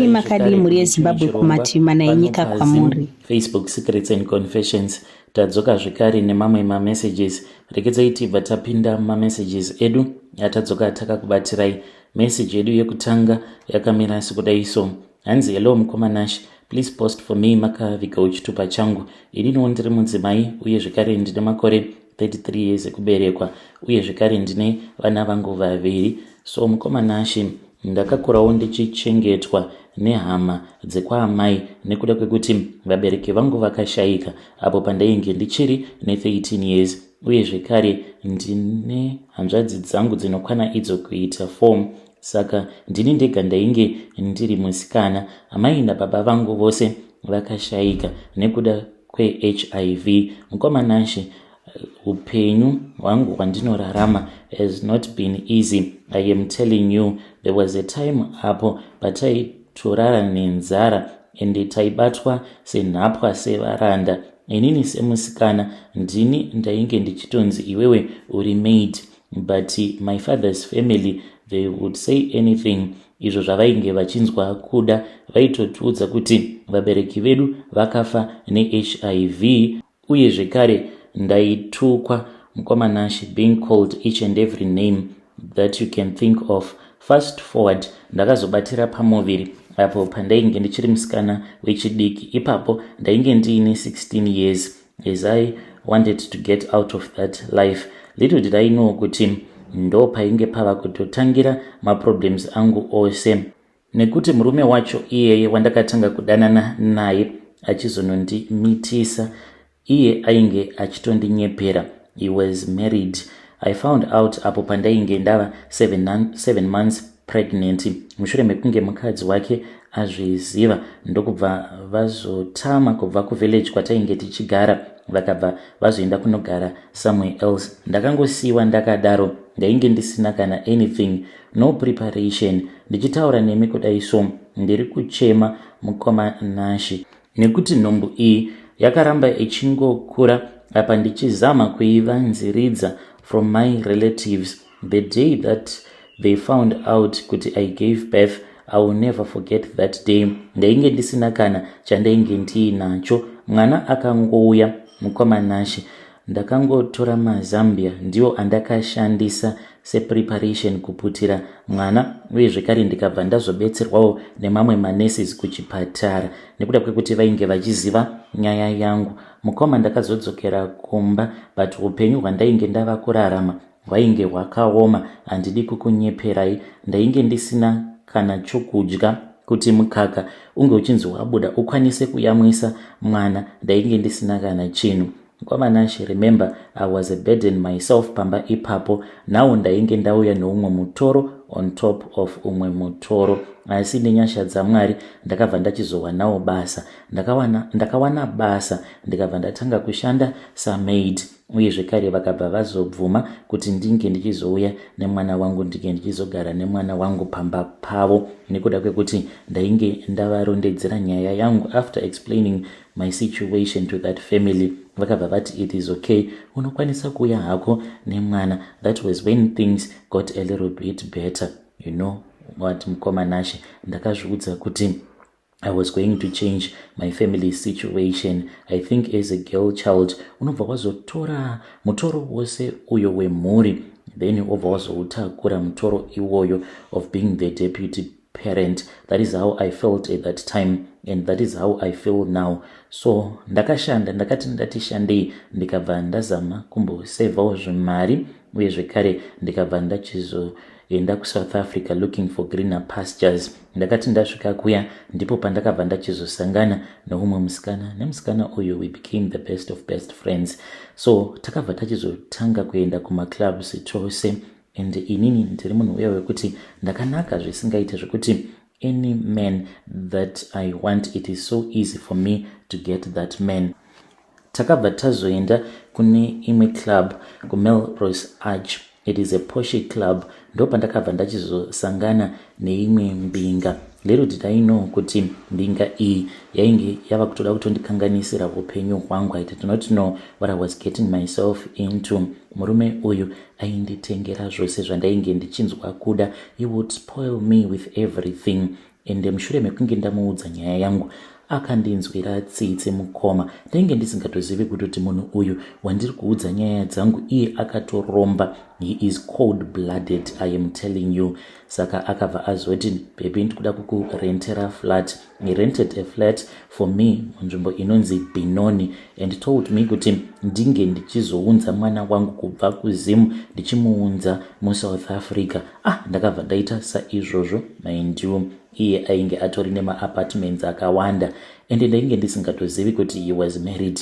makadi muri yezimbabwe kumatima nainyika kwamuri. Facebook Secrets and Confessions. Tadzoka zvekare nemamwe mamessages. Rekedzai tibva tapinda mamessages edu atadzoka takakubatirai. Message yedu yekutanga yakamira sekudai so. Hanzi hello mukomanashi, please post for me makaviga uchitupa changu. Irino ndiri mudzimai uye zvekare ndine makore 33 years ekuberekwa uye zvekare ndine vana vangu vaviri. So mukomanashi, ndakakurawo ndichichengetwa nehama dzekwaamai nekuda kwekuti vabereki vangu vakashayika apo pandainge ndichiri ne13 years uye zvekare ndine hanzvadzi dzangu dzinokwana idzo kuita 4. Saka ndini ndega ndainge ndiri musikana. Amai nababa vangu vose vakashayika nekuda kweHIV. Mukomanashi, upenyu hwangu hwandinorarama has not been easy. I am telling you, there was a time apo pataitorara nenzara ende taibatwa senhapwa sevaranda. Inini semusikana ndini ndainge ndichitonzi iwewe uri maid, but my father's family, they would say anything. Izvo zvavainge vachinzwa kuda vaitotiudza kuti vabereki vedu vakafa neHIV uye zvekare ndaitukwa. Mukomanashi, being called each and every name that you can think of. Fast forward, ndakazobatira pamuviri apo pandainge ndichiri musikana wechidiki. Ipapo ndainge ndiine 16 years as I wanted to get out of that life. Little did I know kuti ndo painge pava kutotangira maproblems angu ose, nekuti murume wacho iyeye wandakatanga kudanana naye achizonondimitisa iye ainge achitondinyephera. He was married. I found out apo pandainge ndava 7 months pregnant. Mushure mekunge mukadzi wake azviziva ndokubva vazotama kubva kuvillage kwatainge tichigara vakabva vazoenda kunogara somewhere else. Ndakangosiiwa ndakadaro, ndainge ndisina kana anything, no preparation. Ndichitaura nemi kudai so ndiri kuchema mukomanashi nekuti nhombo iyi yakaramba ichingokura apa ndichizama kuivanziridza from my relatives. The day that they found out kuti I gave birth, I will never forget that day. Ndainge ndisina kana chandainge ndiinacho. Mwana akangouya mukomanashi, ndakangotora mazambia ndiwo andakashandisa sepreparation kuputira mwana uye zvekare ndikabva ndazobetserwawo nemamwe manurses kuchipatara nekuda kwekuti vainge vachiziva nyaya yangu. Mukoma ndakazodzokera kumba, but upenyu hwandainge ndava kurarama hwainge hwakaoma. Handidi kukunyepherai, ndainge ndisina kana chokudya kuti mukaka unge uchinzi wabuda ukwanise kuyamwisa mwana. Ndainge ndisina kana chinhu. Mukomanashi, remember, I was a burden myself pamba ipapo. Now ndainge ndauya noumwe mutoro on top of umwe mutoro, asi nenyasha dzaMwari ndakabva ndachizowanawo basa. Ndakawana basa ndikabva ndatanga kushanda samaid uye zvekare vakabva vazobvuma kuti ndinge ndichizouya nemwana wangu ndinge ndichizogara nemwana wangu pamba pavo nekuda kwekuti ndainge ndavarondedzera nyaya yangu. After explaining my situation to that family, vakabva vati it is okay, unokwanisa kuuya hako nemwana. That was when things got a little bit better. You know what, mukomanashi, ndakazviudza kuti I was going to change my family situation. I think as a girl child, unobva wazotora mutoro wose uyo wemhuri, then obva wazoutakura mutoro iwoyo of being the deputy parent. That is how I felt at that time and that is how I feel now. So ndakashanda, ndakati ndatishandei, ndikabva ndazama kumbosevawo zvimari uye zvekare ndikabva ndachizoenda kuSouth Africa looking for greener pastures. Ndakati ndasvika kuya ndipo pandakabva ndachizosangana neumwe musikana, nemusikana uyu we became the best of best friends. So takabva tachizotanga kuenda kumaclubs chose, and inini ndiri munhu uya wekuti ndakanaka zvisingaite zvekuti any man that I want, it is so easy for me to get that man. Takabva tazoenda kune imwe club kuMelrose Arch. It is a posh club. Ndo pandakabva ndachizosangana neimwe mbinga little did I know kuti mbinga iyi yainge yava kutoda kutondikanganisira upenyu hwangu. I did not know what I was getting myself into. Murume uyu ainditengera zvose zvandainge ndichinzwa kuda. He would spoil me with everything. Ende mushure mekunge ndamuudza nyaya yangu akandinzwira tsitsi mukoma. Ndainge ndisingatozivi kuti munhu uyu wandiri kuudza nyaya dzangu iye akatoromba. He is cold blooded, I am telling you. Saka akabva azoti baby ndikuda kukurentera flat. He rented a flat for me munzvimbo inonzi Benoni and told me kuti ndinge ndichizounza mwana wangu kubva kuZimu ndichimuunza muSouth Africa. Ndakabva ndaita saizvozvo mind you. Iye ainge atori nema-apartments akawanda and ndainge ndisingatozivi kuti he was married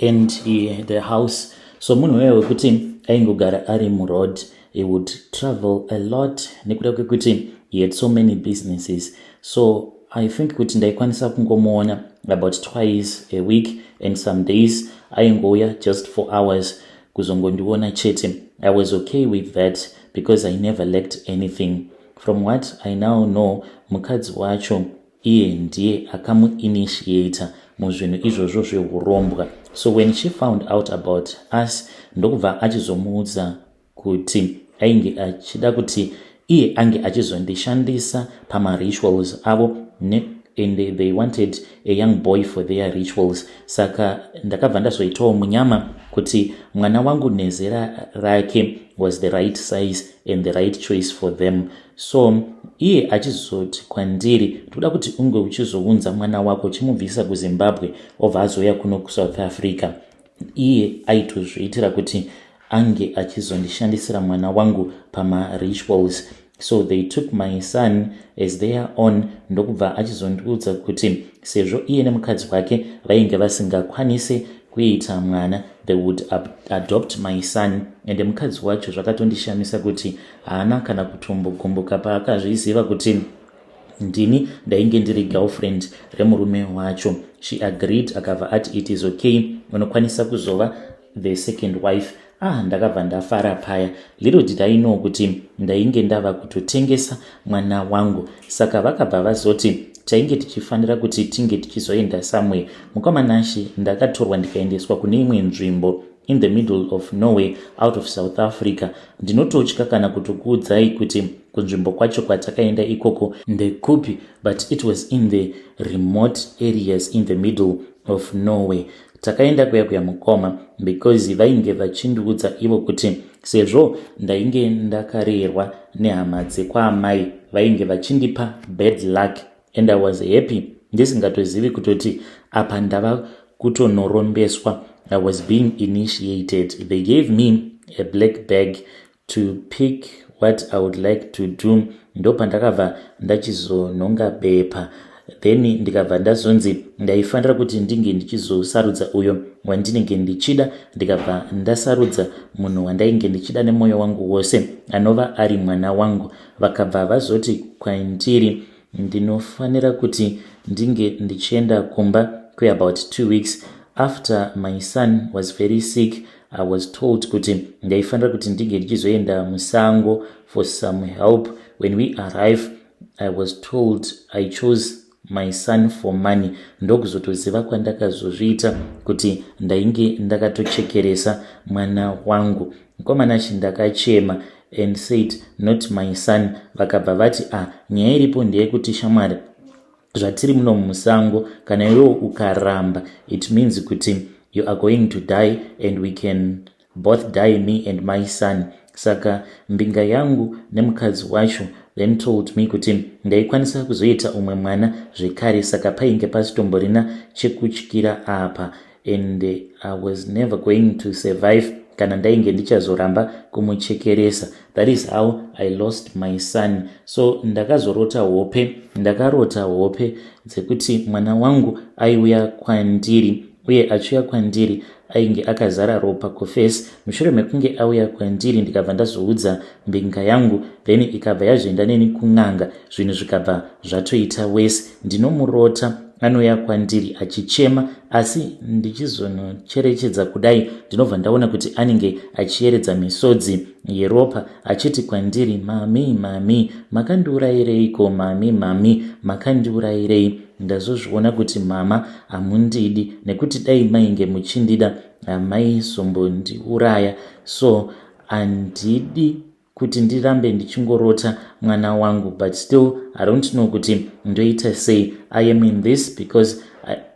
and he had a house. So munhu wewe wekuti aingogara ari muroad. He would travel a lot nekuda kwekuti he had so many businesses. So I think kuti ndaikwanisa kungomuona about twice a week and some days aingouya just for hours kuzongondiona chete. I was okay with that because I never lacked anything. From what I now know, mukadzi wacho iye ndiye akamuinitiator muzvinhu izvozvo zveurombwa. So when she found out about us, ndokubva achizomuudza kuti ainge achida kuti iye ange achizondishandisa pama-rituals avo and they wanted a young boy for their rituals. Saka ndakabva ndazoitawo munyama kuti mwana wangu nezera rake was the right size and the right choice for them. So iye achizoti kwandiri toda kuti unge uchizounza mwana wako chimubvisa kuZimbabwe obva azoya kuno kuSouth Africa. Iye aitozviitira kuti ange achizondishandisira mwana wangu pama-rituals. So they took my son as their own. Ndokubva achizondiudza kuti sezvo iye nemukadzi wake vainge vasingakwanise kuita mwana, they would adopt my son. And mukadzi wacho zvakatondishamisa kuti haana kana kutombogumbuka paakazviziva kuti ndini ndainge ndiri girlfriend remurume wacho. She agreed, akabva ati it is okay, unokwanisa kuzova the second wife. Ndakabva ndafara paya. Little did I know kuti ndainge ndava kutotengesa mwana wangu. Saka vakabva vazoti tainge tichifanira kuti tinge tichizoenda somewhere. Mukomanashi ndakatorwa ndikaendeswa kune imwe nzvimbo in the middle of nowhere out of South Africa. Ndinototya kana kutokuudzai kuti kunzvimbo kwacho kwatakaenda ikoko ndekupi, but it was in the remote areas in the middle of nowhere. Takaenda kuya mukoma because vainge vachindiudza ivo kuti sezvo ndainge ndakarerwa nehama dzekwaamai vainge vachindipa bad luck and I was happy ndisingatozivi kutoti apa ndava kutonorombeswa. I was being initiated. They gave me a black bag to pick what I would like to do. Ndopa ndakabva ndachizononga bepa. Then ndikabva ndazonzi ndaifanira kuti ndinge ndichizosarudza uyo wandinenge ndichida. Ndikabva ndasarudza munhu wandainge ndichida nemwoyo wangu wose anova ari mwana wangu. Vakabva vazoti kwandiri ndinofanira kuti ndinge ndichienda kumba kwe about 2 weeks. After my son was very sick, I was told kuti ndaifanira kuti ndinge ndichizoenda musango for some help. When we arrive, I was told I chose my son for money. Ndokuzotoziva kwandakazozviita kuti ndainge ndakatochekeresa mwana wangu. Mukomanashi ndakachema and said not my son. Vakabva vati nyaya iripo ndeyekuti shamwari zvatiri muno musango kana iwe ukaramba it means kuti you are going to die and we can both die, me and my son. Saka mbinga yangu nemukadzi wacho then told me kuti ndaikwanisa kuzoita umwe mwana zvekare. Saka painge pasitomborina chekutyira apa and I was never going to survive kana ndainge ndichazoramba kumuchekeresa. That is how I lost my son. So ndakarota hope dzekuti mwana wangu aiuya kwandiri uye achiuya kwandiri ainge akazara ropa kufesi. Mushure mekunge auya kwandiri ndikabva ndazoudza mbinga yangu, then ikabva yazvoenda neni kun'anga. Zvinhu zvikabva zvatoita wese. Ndinomurota anouya kwandiri achichema, asi ndichizonocherechedza kudai ndinobva ndaona kuti anenge achiyeredza misodzi yeropa achiti kwandiri, mami makandiurayireiko, mami makandiurayirei. Ndazozviona kuti mama hamundidi, nekuti dai mainge muchindida hamaizombondiuraya. So handidi kuti ndirambe ndichingorota mwana wangu, but still I don't know kuti ndoita sei. I am in this because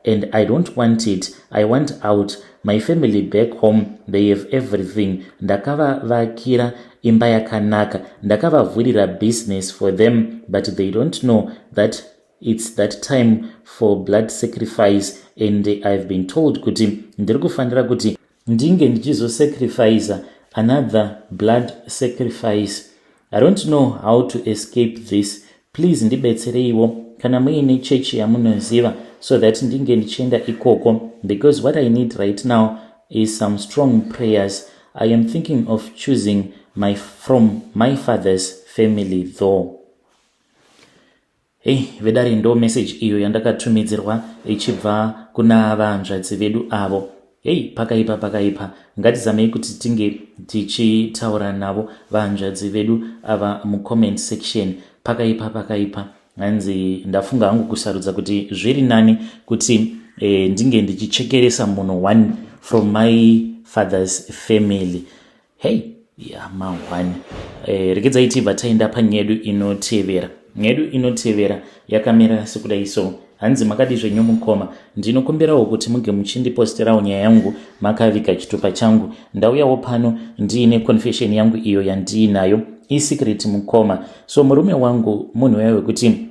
and I don't want it. I want out. My family back home, they have everything. Ndakavavakira imba yakanaka, ndakavavhurira business for them, but they don't know that it's that time for blood sacrifice, and I've been told kuti ndiri kufanira kuti ndinge ndichizosacrifice another blood sacrifice. I don't know how to escape this. Please ndibetsereiwo kana muine chechi yamunoziva so that ndinge ndichienda ikoko, because what I need right now is some strong prayers. I am thinking of choosing from my father's family though. Hey, vedari ndo message iyo yandakatumidzirwa ichibva kuna vanzvadzi vedu avo. Hey, pakaipa ngatizamei kuti tinge tichitaura navo vanzvadzi vedu ava mucomment section. Pakaipa hanzi ndafunga hangu kusarudza kuti zviri nani kuti ndinge ndichichekeresa munhu one from my father's family. Hey, one. Regedzai tibva taenda panyedu inotevera. Nyedu inotevera yakamira sekudai so. Hanzi makadi zvenyu mukoma, ndinokumbirawo kuti muge muchindiposterawo nyaya yangu makavika chitupa changu. Ndauyawo pano ndiine confession yangu iyo yandiinayo iSecret mukoma. So murume wangu munhu yawe kuti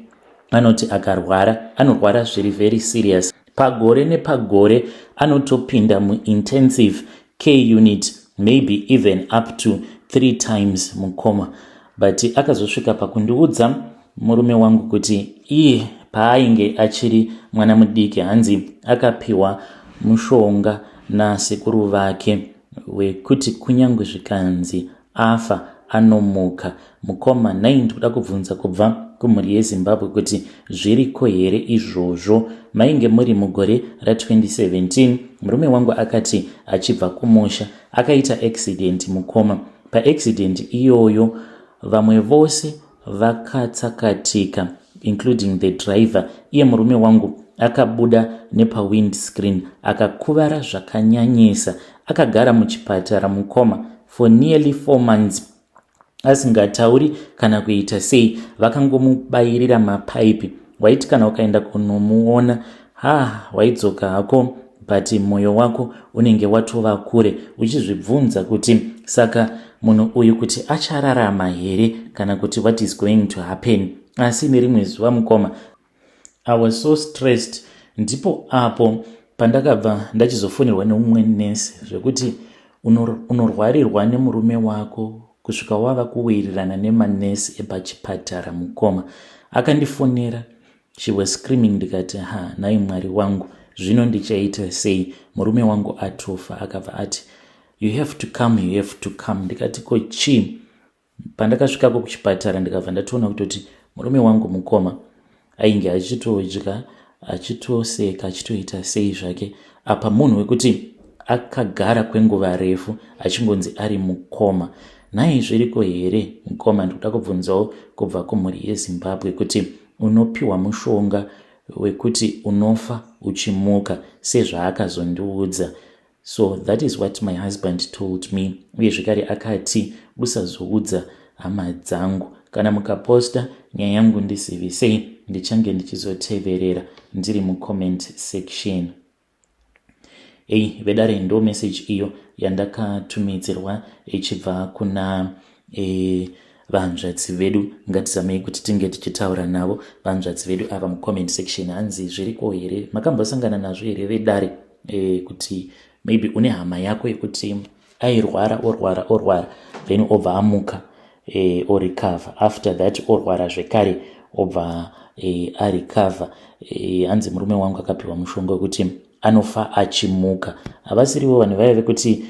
anoti akarwara, anorwara zviri very serious. Pagore nepagore anotopinda muintensive care unit, maybe even up to 3 times mukoma. But akazosvika pakundiudza murume wangu kuti iye paainge achiri mwana mudiki hanzi akapiwa mushonga nasekuru vake wekuti kunyange zvikanzi afa anomuka. Mukoma, nai ndikuda kubvunza kubva kumhuri yeZimbabwe kuti zviriko here izvozvo? Mainge muri mugore ra2017 murume wangu akati achibva kumusha akaita accident mukoma. Paaccident iyoyo vamwe vose vakatsakatika including the driver. Iye murume wangu akabuda nepawindscreen akakuvara zvakanyanyisa, akagara muchipatara mukoma for nearly 4 months asingatauri kana kuita sei. Vakangomubayirira mapaipi, waiti kana ukaenda kunomuona waidzoka hako, but moyo wako unenge watova kure uchizvibvunza kuti saka munhu uyu kuti achararama here kana kuti what is going to happen. Asi nerimwe zuva mukoma, I was so stressed. Ndipo apo pandakabva ndachizofonerwa neumwe nesi zvekuti unorwarirwa nemurume wako kusvika wava kuwirirana nemanesi epachipatara mukoma. Akandifonera, she was screaming. Ndikati nai Mwari wangu, zvino ndichaita sei? Murume wangu atofa. Akabva ati you have to come. Ndikati ko chi? Pandakasvikako kuchipatara ndikabva ndatoona kutoti murume wangu mukoma ainge achitodya, achitoseka, achitoita sei zvake. Apa munhu wekuti akagara kwenguva refu achingonzi ari mukoma. Nai zviriko here mukoma? Ndikuda kubvunzawo kubva kumhuri yeZimbabwe kuti unopiwa mushonga wekuti unofa uchimuka sezvaakazondiudza. So that is what my husband told me. Uye zvekare akati usazoudza hama dzangu, kana mukaposta nyaya yangu ndizivisei, ndichange ndichizoteverera ndiri mucomment section. Vedare ndo message iyo yandakatumidzirwa ichibva kuna vanzvadzi vedu. Ngatizamei kuti tinge tichitaura navo vanzvadzi vedu ava mucomment section. Hanzi zviriko here? Makambosangana nazvo here vedare kuti maybe une hama yako yekuti airwara orwara then obva amuka recover, after that orwara zvekare obva arecover. Hanzi murume wangu akapiwa mushonga wekuti anofa achimuka. Havasirivo vanhu vaya vekuti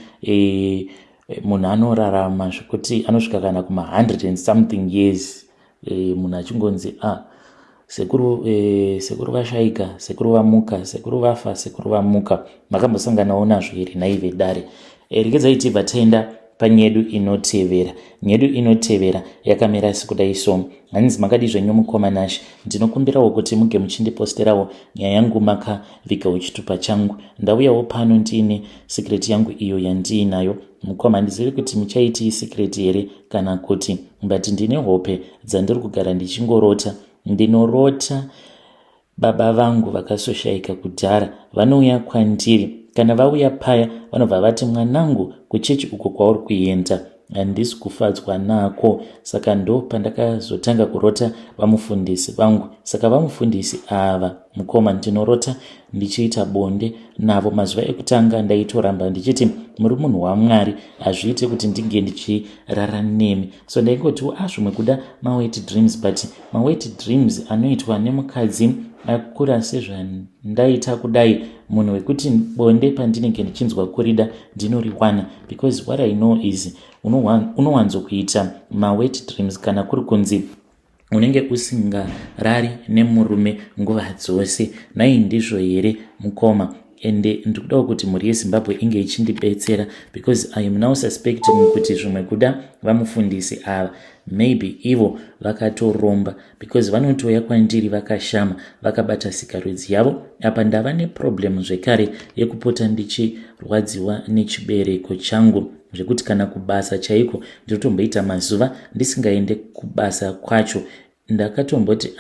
munhu anorarama zvekuti anosvika kana kuma 100 and something years, munhu achingonzi sekuru vashaika, sekuru vamuka, sekuru vafa, sekuru vamuka. Makambosanganawo nazvo here nhai Vedare. Regedzai tibva taenda panyedu inotevera. Nyedu inotevera yakamira sekudai so. Hanzi makadi zvenyu mukoma Nash, ndinokumbirawo kuti muge muchindiposterawo nyaya yangu makavhigawo chitupa changu. Ndauyawo pano ndiine secret yangu iyo yandiinayo. Mukoma, ndizivi kuti muchaiti secret here kana kuti, but ndine hope dzandiri kugara ndichingorota. Ndinorota baba vangu vakasoshaika kudhara vanouya kwandiri. Kana vauya paya vanobva vati, mwanangu, kuchechi uko kwauri kuenda handisi kufadzwa nako. Saka ndo pandakazotanga kurota vamufundisi vangu. Saka vamufundisi ava, mukoma, ndinorota ndichiita bonde navo. Mazuva ekutanga ndaitoramba ndichiti muri munhu waMwari, hazviite kuti ndige ndichirara nemi. So ndaingotiwo zvimwe kuda mawet dreams, but mawet dreams anoitwa nemukadzi akura sezvandaita kudai, munhu wekuti bonde pandinenge ndichinzwa kurida ndinoriwana, because what I know is unowanzokuita mawet dreams kana kuri kunzi unenge usingarari nemurume nguva dzose. Nai ndizvo here mukoma? Ende ndikudawo kuti mhuri yeZimbabwe inge ichindibetsera, because I am now suspecting kuti zvimwe kuda vamufundisi ava maybe ivo vakatoromba, because vanotoya kwandiri vakashama vakabata sikarudzi yavo. Apa ndava neproblem zvekare yekupota ndichirwadziwa nechibereko changu, zvekuti kana kubasa chaiko ndinotomboita mazuva ndisingaende kubasa kwacho. Ndakatomboti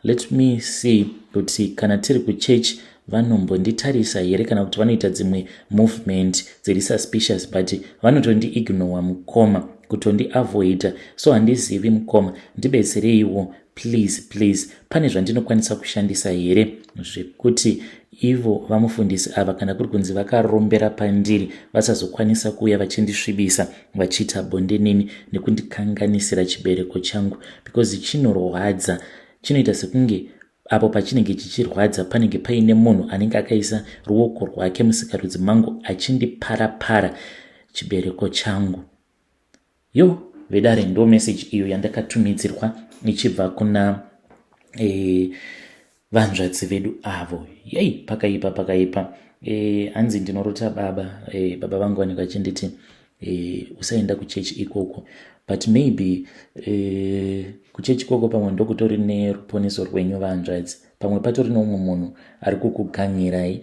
let me see kuti kana tiri kuchechi vanombonditarisa here kana kuti vanoita dzimwe movement dziri suspicious, but vanotondiignore mukoma, kutondiavoida. So handizivi mukoma, ndibetsereiwo please. Pane zvandinokwanisa kushandisa here zvekuti ivo vamufundisi ava kana kuri kunzi vakarombera pandiri vasazokwanisa kuuya vachindisvibisa vachiita bonde neni nekundikanganisira chibereko changu, because chinorwadza. Chinoita sekunge apo pachinenge chichirwadza panenge paine munhu anenge akaisa ruoko rwake musikarudzi mangu achindipara chibereko changu. Vedare, ndo message iyo yandakatumidzirwa ichibva kuna vanzvadzi vedu avo. Pakaipa. Hanzi ndinorota baba vangu vanenge vachinditi usaenda kuchechi ikoko, but maybe kuchechi ikoko pamwe ndokutori neruponeso rwenyu vanzvadzi. Pamwe patori neumwe munhu ari kukugangirai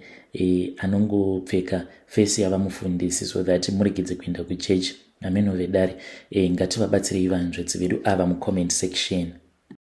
anongopfeka fesi yavamufundisi so that muregedze kuenda kuchechi. Ameno Vedare, ngativabatsirei vanzvadzi vedu ava mucomment section.